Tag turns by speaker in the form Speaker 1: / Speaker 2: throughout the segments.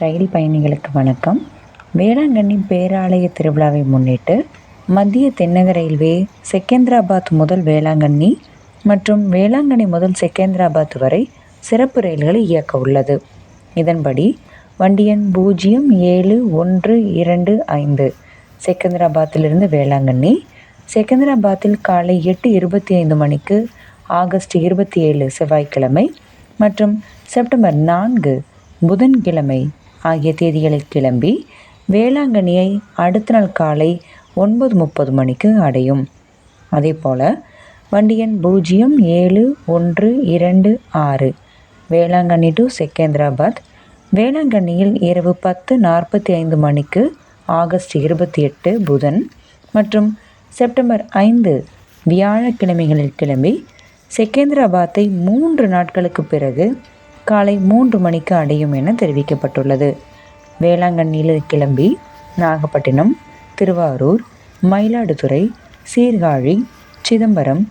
Speaker 1: ரயில் பயணிகளுக்கு வணக்கம். வேளாங்கண்ணி பேராலய திருவிழாவை முன்னிட்டு மத்திய தென்னக ரயில்வே செகந்திராபாத் முதல் வேளாங்கண்ணி மற்றும் வேளாங்கண்ணி முதல் செகந்திராபாத் வரை சிறப்பு ரயில்களை இயக்க உள்ளது. இதன்படி வண்டி எண் 07125 செகந்திராபாத்திலிருந்து வேளாங்கண்ணி, செகந்திராபாத்தில் காலை 8:25 மணிக்கு ஆகஸ்ட் 27 செவ்வாய்க்கிழமை மற்றும் செப்டம்பர் 4 புதன்கிழமை ஆகிய தேதிகளில் கிளம்பி வேளாங்கண்ணியை அடுத்த நாள் காலை 9:30 மணிக்கு அடையும். அதேபோல வண்டி எண் 07126 வேளாங்கண்ணி டு செகந்திராபாத், வேளாங்கண்ணியில் இரவு 10:45 மணிக்கு ஆகஸ்ட் 28 புதன் மற்றும் செப்டம்பர் 5 வியாழக்கிழமைகளில் கிளம்பி செகந்திராபாத்தை 3 நாட்களுக்கு பிறகு காலை 3 மணிக்கு அடையும் என தெரிவிக்கப்பட்டுள்ளது. வேளாங்கண்ணியில் கிளம்பி நாகப்பட்டினம், திருவாரூர், மயிலாடுதுறை, சீர்காழி, சிதம்பரம்,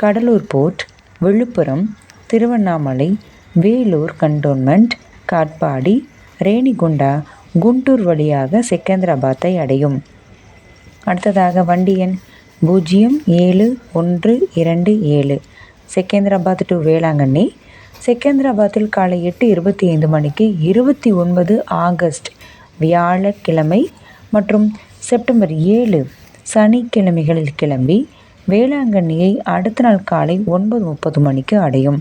Speaker 1: கடலூர் போர்ட், விழுப்புரம், திருவண்ணாமலை, வேலூர் கண்டோன்மெண்ட், காட்பாடி, ரேணிகுண்டா, குண்டூர் வழியாக செகந்திராபாத்தை அடையும். அடுத்ததாக வண்டி எண் 07127 செகந்திராபாத் டு வேளாங்கண்ணி, செகந்திராபாத்தில் காலை 8:25 மணிக்கு 29 ஆகஸ்ட் வியாழக்கிழமை மற்றும் செப்டம்பர் 7 சனிக்கிழமைகளில் கிளம்பி வேளாங்கண்ணியை அடுத்த நாள் காலை 9:30 மணிக்கு அடையும்.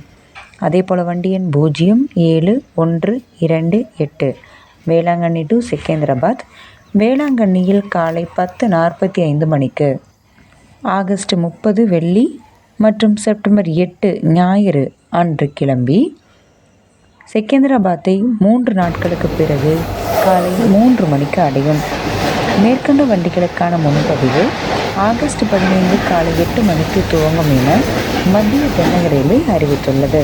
Speaker 1: அதேபோல் வண்டி எண் 07128 வேளாங்கண்ணி டு செகந்திராபாத், வேளாங்கண்ணியில் காலை 10:45 மணிக்கு ஆகஸ்ட் 30 வெள்ளி மற்றும் செப்டம்பர் 8 ஞாயிறு அன்று கிளம்பி செகந்திராபாத்தை 3 நாட்களுக்கு பிறகு காலை 3 மணிக்கு அடையும். மேற்கண்ட வண்டிகளுக்கான முன்பதிவு ஆகஸ்ட் 15 காலை 8 மணிக்கு துவங்கும் என மத்திய தென்னக ரயில்வே அறிவித்துள்ளது.